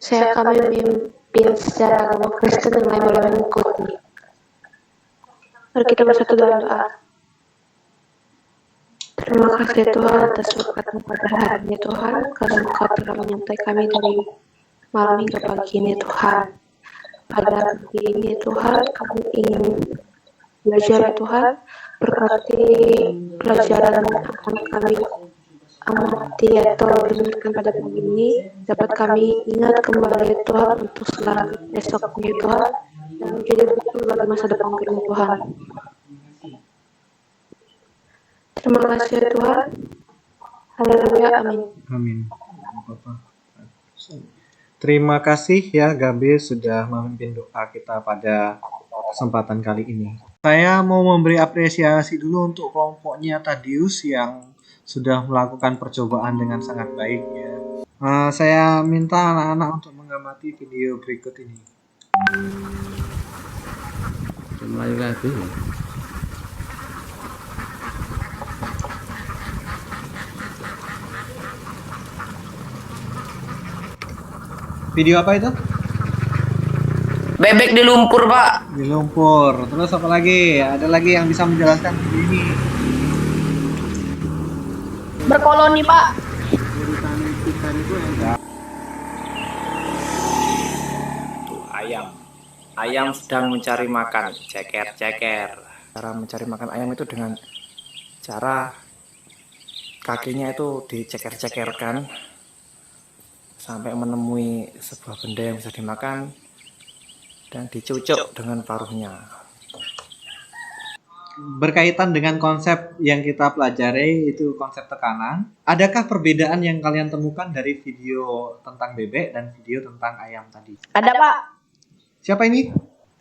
kami memimpin secara agama Kristen yang lain boleh mengikuti. Mari kita bersatu dalam doa. Terima kasih Tuhan atas berkat-Mu pada hari ini Tuhan, karena Engkau telah menyertai kami dari malam hingga pagi ini Tuhan. Pada pagi ini Tuhan, kami ingin belajar ya Tuhan, berkati pelajaran yang akan kami amati atau dengarkan pada pagi ini, dapat kami ingat kembali Tuhan untuk setelah esoknya Tuhan, dan menjadi betul bagi masa depan kami Tuhan. Terima kasih ya Tuhan. Haleluya, amin. Amin. Terima kasih ya Gabi sudah memimpin doa kita pada kesempatan kali ini. Saya mau memberi apresiasi dulu untuk kelompoknya Tadius yang sudah melakukan percobaan dengan sangat baik ya. Saya minta anak-anak untuk mengamati video berikut ini. Melayu lagi ya. Video apa itu? Bebek di lumpur, Pak. Di lumpur. Terus apa lagi? Ada lagi yang bisa menjelaskan video ini? Berkoloni, Pak. Tuh, ayam sedang mencari makan, ceker. Cara mencari makan ayam itu dengan cara kakinya itu diceker-cekerkan sampai menemui sebuah benda yang bisa dimakan dan dicucuk dengan paruhnya. Berkaitan dengan konsep yang kita pelajari, itu konsep tekanan. Adakah perbedaan yang kalian temukan dari video tentang bebek dan video tentang ayam tadi? Ada, Pak. Siapa ini?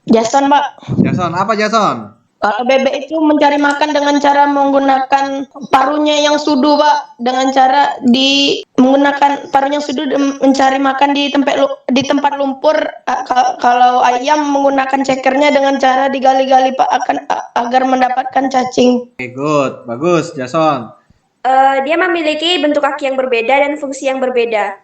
Jason, Pak. Jason. Apa Jason? Kalau bebek itu mencari makan dengan cara menggunakan paruhnya yang sudu, Pak. Dengan cara menggunakan paruhnya yang sudu mencari makan di tempat lumpur. Kalau ayam menggunakan cekernya dengan cara digali-gali, Pak, agar mendapatkan cacing. Oke, good. Bagus, Jason. Dia memiliki bentuk kaki yang berbeda dan fungsi yang berbeda.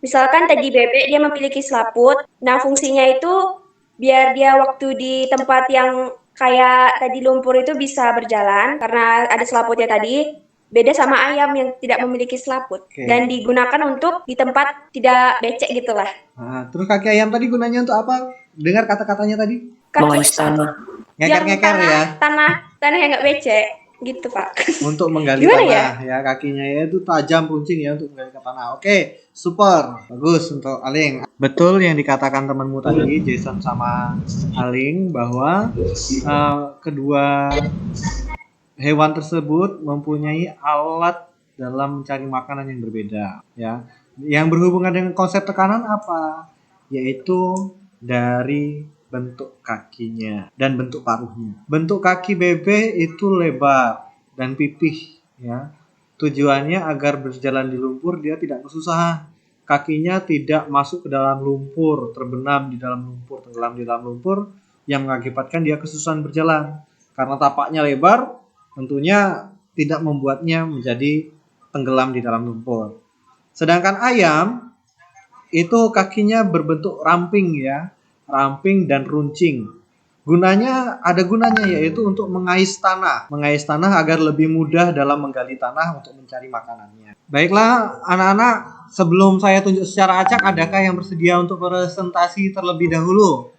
Misalkan tadi bebek dia memiliki selaput. Nah, fungsinya itu biar dia waktu di tempat yang kayak tadi lumpur itu bisa berjalan karena ada selaputnya tadi. Beda sama ayam yang tidak memiliki selaput. Dan digunakan untuk di tempat tidak becek gitulah. Nah, terus kaki ayam tadi gunanya untuk apa? Dengar kata-katanya tadi? Mengais tanah. Ngeker-ngeker ya? Tanah yang nggak becek. Gitu, Pak. Untuk menggali tanah ya kakinya ya, itu tajam runcing ya untuk menggali ke tanah. Oke, super. Bagus untuk Aling. Betul yang dikatakan temanmu tadi, Jason sama Aling, bahwa kedua hewan tersebut mempunyai alat dalam mencari makanan yang berbeda ya. Yang berhubungan dengan konsep tekanan apa? Yaitu dari bentuk kakinya dan bentuk paruhnya. Bentuk kaki bebek itu lebar dan pipih ya. Tujuannya agar berjalan di lumpur dia tidak kesusahan. Kakinya tidak masuk ke dalam lumpur, terbenam di dalam lumpur, tenggelam di dalam lumpur yang mengakibatkan dia kesusahan berjalan. Karena tapaknya lebar, tentunya tidak membuatnya menjadi tenggelam di dalam lumpur. Sedangkan ayam itu kakinya berbentuk ramping ya. Ramping dan runcing. Ada gunanya yaitu untuk mengais tanah agar lebih mudah dalam menggali tanah untuk mencari makanannya. Baiklah anak-anak, sebelum saya tunjuk secara acak, adakah yang bersedia untuk presentasi terlebih dahulu?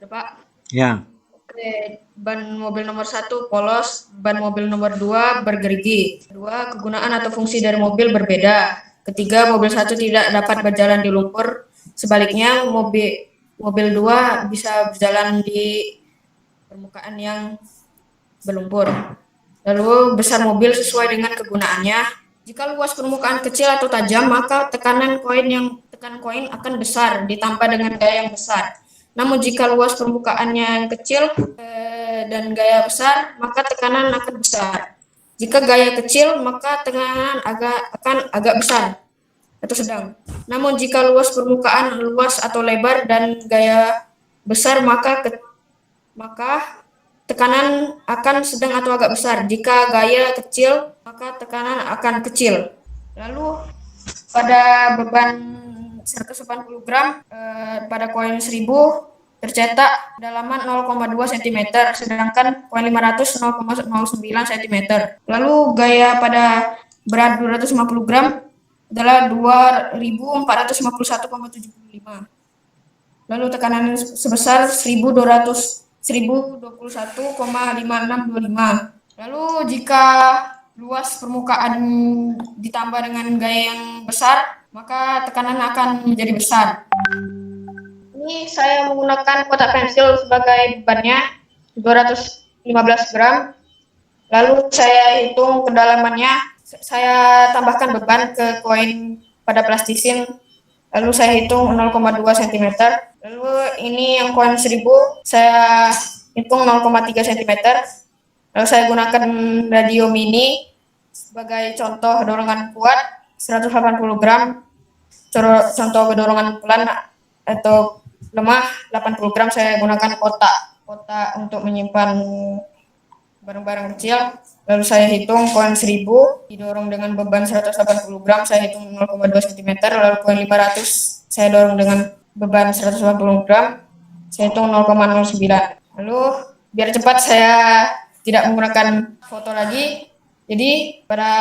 Pak. Ya. Oke, ban mobil nomor 1 polos, ban mobil nomor 2 bergerigi. 2. Kegunaan atau fungsi dari mobil berbeda. Ketiga, mobil 1 tidak dapat berjalan di lumpur. Sebaliknya, mobil 2 bisa berjalan di permukaan yang berlumpur. Lalu besar mobil sesuai dengan kegunaannya. Jika luas permukaan kecil atau tajam, maka tekanan koin akan besar ditambah dengan gaya yang besar. Namun jika luas permukaannya yang kecil dan gaya besar, maka tekanan akan besar. Jika gaya kecil, maka tekanan akan agak besar atau sedang. Namun jika luas permukaan luas atau lebar dan gaya besar, maka tekanan akan sedang atau agak besar. Jika gaya kecil, maka tekanan akan kecil. Lalu pada beban 180 gram pada koin 1000 tercetak kedalaman 0,2 cm, sedangkan koin 500 0,09 cm. Lalu gaya pada berat 250 gram adalah 2451,75. Lalu tekanan sebesar 1021,5625. Lalu jika luas permukaan ditambah dengan gaya yang besar, maka tekanan akan menjadi besar. Ini saya menggunakan kotak pensil sebagai bebannya 215 gram. Lalu saya hitung kedalamannya, saya tambahkan beban ke koin pada plastisin. Lalu saya hitung 0,2 cm. Lalu ini yang koin 1000 saya hitung 0,3 cm. Lalu saya gunakan radio mini sebagai contoh dorongan kuat 180 gram. Contoh dorongan pelan atau lemah 80 gram saya gunakan kotak untuk menyimpan barang-barang kecil. Lalu saya hitung koin 1000 didorong dengan beban 180 gram, saya hitung 0,2 cm. Lalu koin 500 saya dorong dengan beban 180 gram, saya hitung 0,09. Lalu biar cepat saya tidak menggunakan foto lagi. Jadi pada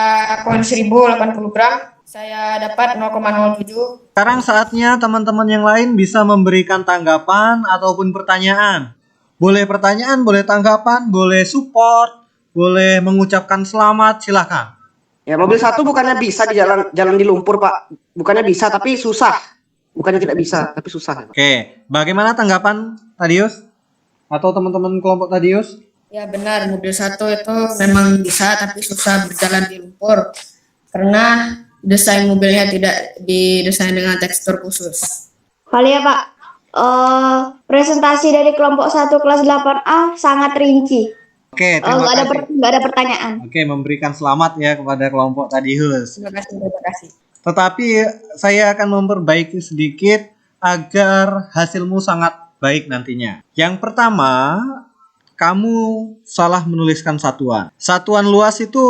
koin 1080 gram saya dapat 0,07. Sekarang saatnya teman-teman yang lain bisa memberikan tanggapan ataupun pertanyaan. Boleh pertanyaan, boleh tanggapan, boleh support, boleh mengucapkan selamat, silakan. Ya, mobil 1 bukannya bisa di jalan di lumpur, Pak. Bukannya bisa, tapi susah. Bukannya tidak bisa, tapi susah. Oke, bagaimana tanggapan Tadius? Atau teman-teman kelompok Tadius? Ya benar, mobil 1 itu memang bisa, tapi susah berjalan di lumpur. Karena desain mobilnya tidak didesain dengan tekstur khusus. Kali ya Pak, presentasi dari kelompok 1 kelas 8A sangat rinci. Oke, terima kasih. Nggak ada pertanyaan. Oke, memberikan selamat ya kepada kelompok Tadius. Terima kasih. Tetapi saya akan memperbaiki sedikit agar hasilmu sangat baik nantinya. Yang pertama, kamu salah menuliskan satuan. Satuan luas itu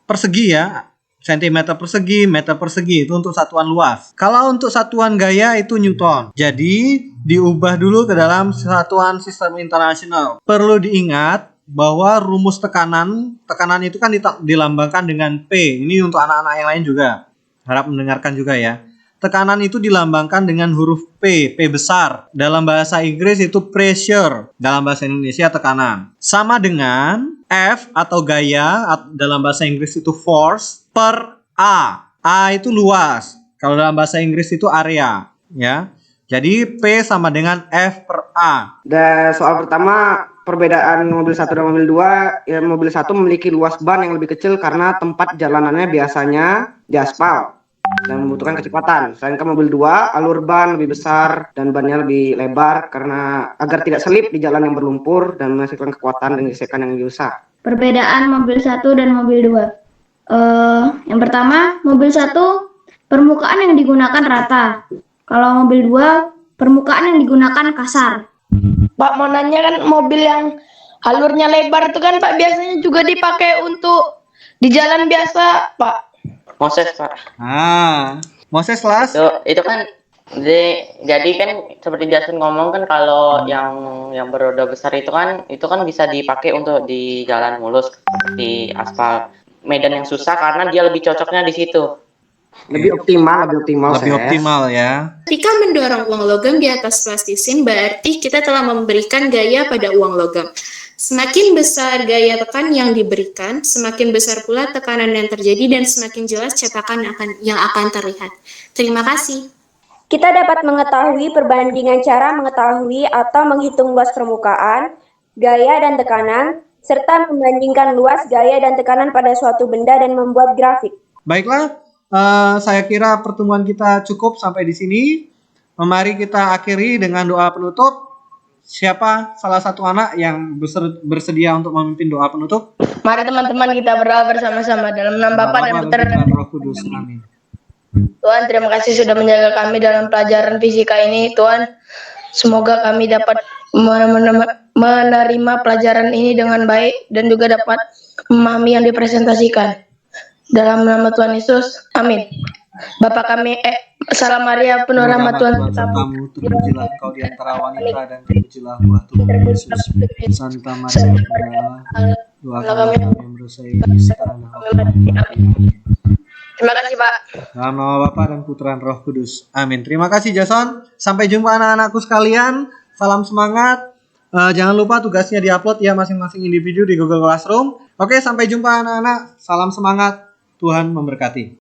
persegi ya. Sentimeter persegi, meter persegi itu untuk satuan luas. Kalau untuk satuan gaya itu Newton. Jadi diubah dulu ke dalam satuan sistem internasional. Perlu diingat bahwa rumus tekanan itu kan dilambangkan dengan P. Ini untuk anak-anak yang lain juga. Harap mendengarkan juga ya. Tekanan itu dilambangkan dengan huruf P besar. Dalam bahasa Inggris itu pressure, dalam bahasa Indonesia tekanan. Sama dengan F atau gaya, dalam bahasa Inggris itu force, per A. A itu luas. Kalau dalam bahasa Inggris itu area, ya. Jadi P sama dengan F per A. Dan soal pertama, perbedaan mobil 1 dan mobil 2, ya mobil 1 memiliki luas ban yang lebih kecil karena tempat jalanannya biasanya di aspal dan membutuhkan kecepatan. Sedangkan mobil 2, alur ban lebih besar dan bannya lebih lebar karena agar tidak selip di jalan yang berlumpur dan menghasilkan kekuatan dan gesekan yang besar. Perbedaan mobil 1 dan mobil 2. Yang pertama, mobil 1 permukaan yang digunakan rata. Kalau mobil 2 permukaan yang digunakan kasar. Pak, mau nanya kan mobil yang alurnya lebar itu kan Pak biasanya juga dipakai untuk di jalan biasa, Pak. Moses, Pak. Moses Las. Itu kan jadi kan seperti Jason ngomong kan kalau yang beroda besar itu kan bisa dipakai untuk di jalan mulus seperti aspal. Medan yang susah karena dia lebih cocoknya di situ. Lebih optimal ya. Ketika mendorong uang logam di atas plastisin, berarti kita telah memberikan gaya pada uang logam. Semakin besar gaya tekan yang diberikan, semakin besar pula tekanan yang terjadi dan semakin jelas cetakan yang akan terlihat. Terima kasih. Kita dapat mengetahui perbandingan cara mengetahui atau menghitung luas permukaan, gaya dan tekanan, serta membandingkan luas, gaya, dan tekanan pada suatu benda dan membuat grafik. Baiklah, saya kira pertemuan kita cukup sampai di sini. Mari kita akhiri dengan doa penutup. Siapa salah satu anak yang bersedia untuk memimpin doa penutup? Mari teman-teman kita berdoa bersama-sama dalam nama Bapa dan Putra dan Roh Kudus. Amin. Tuhan, terima kasih sudah menjaga kami dalam pelajaran fisika ini. Tuhan, semoga kami dapat menerima pelajaran ini dengan baik dan juga dapat memahami yang dipresentasikan. Dalam nama Tuhan Yesus, amin. Bapak kami, Salam Maria, penuh rahmat Tuhan sertamu, terpujilah engkau di antara wanita dan terpujilah buah tubuhmu Yesus. Santa Maria Bunda Allah, doakanlah kami yang berdosa ini sekarang dan waktu kami mati. Terima kasih Pak. Dalam nama Bapa dan Putra dan Roh Kudus. Amin. Terima kasih Jason. Sampai jumpa anak-anakku sekalian. Salam semangat. Jangan lupa tugasnya diupload ya masing-masing individu di Google Classroom. Oke, sampai jumpa anak-anak. Salam semangat. Tuhan memberkati.